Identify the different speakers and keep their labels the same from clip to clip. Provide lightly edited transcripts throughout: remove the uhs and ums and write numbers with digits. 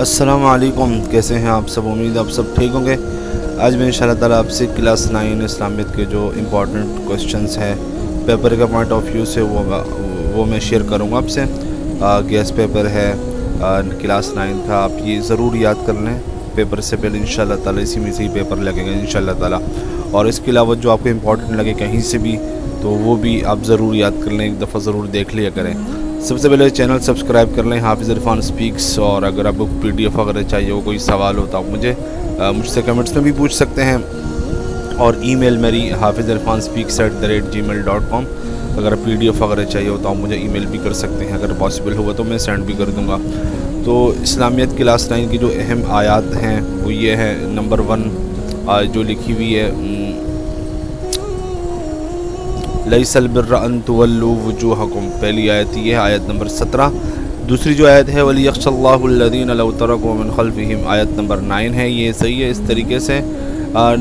Speaker 1: السلام علیکم، کیسے ہیں آپ سب؟ امید آپ سب ٹھیک ہوں گے۔ آج میں انشاءاللہ تعالیٰ آپ سے کلاس 9 اسلامیت کے جو امپورٹنٹ کوسچنز ہیں پیپر کا پوائنٹ آف ویو سے وہ میں شیئر کروں گا آپ سے۔ گیس پیپر ہے کلاس 9 کا، آپ یہ ضرور یاد کر لیں پیپر سے پہلے انشاءاللہ تعالیٰ، اسی میں سے ہی پیپر لگے گا انشاءاللہ تعالیٰ۔ اور اس کے علاوہ جو آپ کو امپورٹنٹ لگے کہیں سے بھی تو وہ بھی آپ ضرور یاد کر لیں، ایک دفعہ ضرور دیکھ لیا کریں۔ سب سے پہلے چینل سبسکرائب کر لیں، حافظ عرفان سپیکس، اور اگر آپ کو PDF وغیرہ چاہیے ہو، کوئی سوال ہو تو آپ مجھ سے کمنٹس میں بھی پوچھ سکتے ہیں، اور ای میل میری hafizirfanspeaks@gmail.com۔ اگر PDF وغیرہ چاہیے ہو تو آپ مجھے ای میل بھی کر سکتے ہیں، اگر پاسبل ہوگا تو میں سینڈ بھی کر دوں گا۔ تو اسلامیت کلاس 9 کی جو اہم آیات ہیں وہ یہ ہے، نمبر 1 جو لکھی ہوئی ہے لیس البر ان تولوا وجوہکم، پہلی آیت یہ ہے، آیت نمبر 17۔ دوسری جو آیت ہے وَلِيَخْشَ اللَّهُ الَّذِينَ لَوْ تَرَكُوا مِنْ خَلْفِهِمْ، آیت نمبر 9 ہے، یہ صحیح ہے اس طریقے سے۔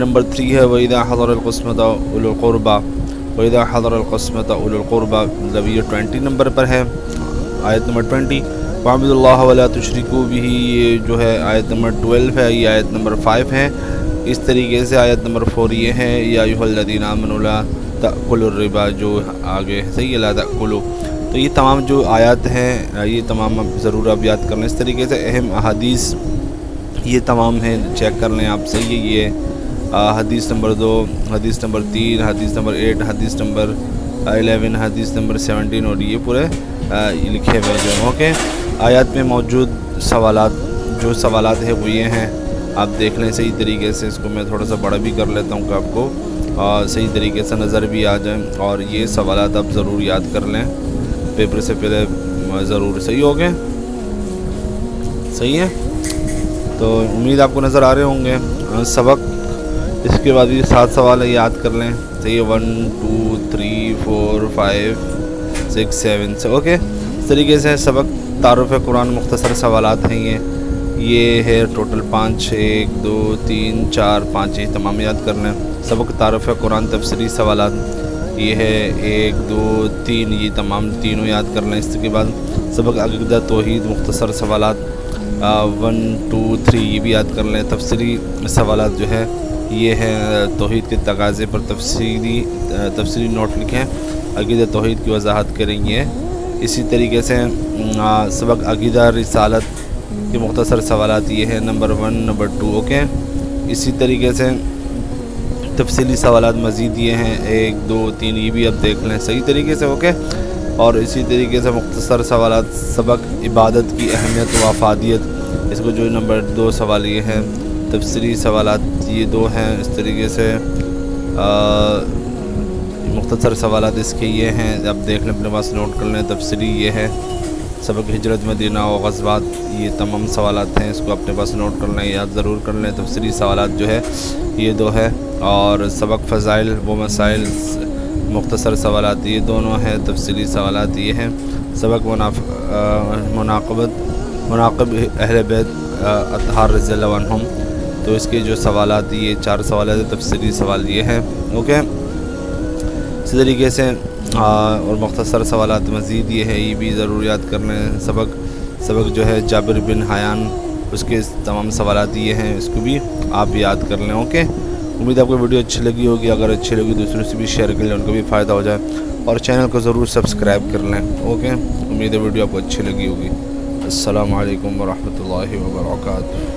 Speaker 1: نمبر 3 ہے وَإِذَا حَضَرَ الْقِسْمَةَ أُولُو الْقُرْبَى، وَإِذَا حَضَرَ الْقِسْمَةَ أُولُو الْقُرْبَى، مطلب یہ 20 نمبر پر ہے، آیت نمبر 20۔ وَاعْبُدُوا اللَّهَ وَلَا تُشْرِكُوا بِهِ، یہ جو ہے آیت نمبر 12 ہے، یہ آیت نمبر 5 ہے۔ اس طریقے سے آیت نمبر 4 یہ ہے یا ایھا الذین آمنوا لا تأکلوا الربا، جو آگے صحیح ہے لا تأکلوا۔ تو یہ تمام جو آیات ہیں یہ تمام ضرور آپ یاد کر لیں۔ اس طریقے سے اہم احادیث یہ تمام ہیں، چیک کر لیں آپ، صحیح ہے۔ یہ حدیث نمبر 2، حدیث نمبر 3، حدیث نمبر 8، حدیث نمبر 11، حدیث نمبر 17، اور یہ پورے لکھے ہوئے جو اوکے۔ آیات میں موجود سوالات ہیں وہ یہ ہیں، آپ دیکھ لیں صحیح طریقے سے۔ اس کو میں تھوڑا سا بڑا بھی کر لیتا ہوں کہ آپ کو صحیح طریقے سے نظر بھی آ جائیں، اور یہ سوالات آپ ضرور یاد کر لیں پیپر سے پہلے ضرور۔ صحیح ہو گئے؟ صحیح ہے، تو امید آپ کو نظر آ رہے ہوں گے سبق۔ اس کے بعد یہ 7 سوال یاد کر لیں، صحیح ہے، 1 2 3 4 5 6 7 سے اوکے۔ اس طریقے سے سبق تعارف قرآن مختصر سوالات ہیں، یہ ہے ٹوٹل 5، 1 2 3 4 5، یہ تمام یاد کر لیں۔ سبق تعارف قرآن تفسیری سوالات یہ ہے 1 2 3، یہ تمام تینوں یاد کر لیں۔ اس کے بعد سبق عقیدہ توحید مختصر سوالات 1 2 3، یہ بھی یاد کر لیں۔ تفسیری سوالات جو ہے یہ ہے توحید کے تقاضے پر تفسیری نوٹ لکھیں، عقیدہ توحید کی وضاحت کریں گے۔ اسی طریقے سے سبق عقیدہ رسالت کے مختصر سوالات یہ ہے نمبر 1 نمبر 2 اوکے۔ اسی طریقے سے تفصیلی سوالات مزید یہ ہیں 1 2 3، یہ بھی اب دیکھ لیں صحیح طریقے سے اوکے۔ اور اسی طریقے سے مختصر سوالات سبق عبادت کی اہمیت و افادیت، اس کو جو نمبر 2 سوال یہ ہیں۔ تفصیلی سوالات یہ 2 ہیں، اس طریقے سے مختصر سوالات اس کے یہ ہیں، اب دیکھ لیں اپنے پاس نوٹ کر لیں۔ تفصیلی یہ ہے سبق ہجرت مدینہ و غزوات، یہ تمام سوالات ہیں، اس کو اپنے پاس نوٹ کر لیں، یاد ضرور کر لیں۔ تفصیلی سوالات جو ہے یہ 2 ہے، اور سبق فضائل و مسائل مختصر سوالات یہ دونوں ہیں، تفصیلی سوالات یہ ہیں۔ سبق مناقب اہل بیت اطہار رضی اللہ عنہم، تو اس کے جو سوالات یہ 4 سوالات ہیں، تفصیلی سوال یہ ہیں اوکے۔ اسی طریقے سے اور مختصر سوالات مزید یہ ہے، یہ بھی ضرور یاد کر لیں۔ سبق جو ہے جابر بن حیان، اس کے تمام سوالات یہ ہیں، اس کو بھی آپ یاد کر لیں اوکے۔ امید آپ کو ویڈیو اچھی لگی ہوگی، اگر اچھی لگی دوسروں سے بھی شیئر کر لیں، ان کو بھی فائدہ ہو جائے، اور چینل کو ضرور سبسکرائب کر لیں اوکے۔ امید ہے ویڈیو آپ کو اچھی لگی ہوگی۔ السلام علیکم ورحمۃ اللہ وبرکاتہ۔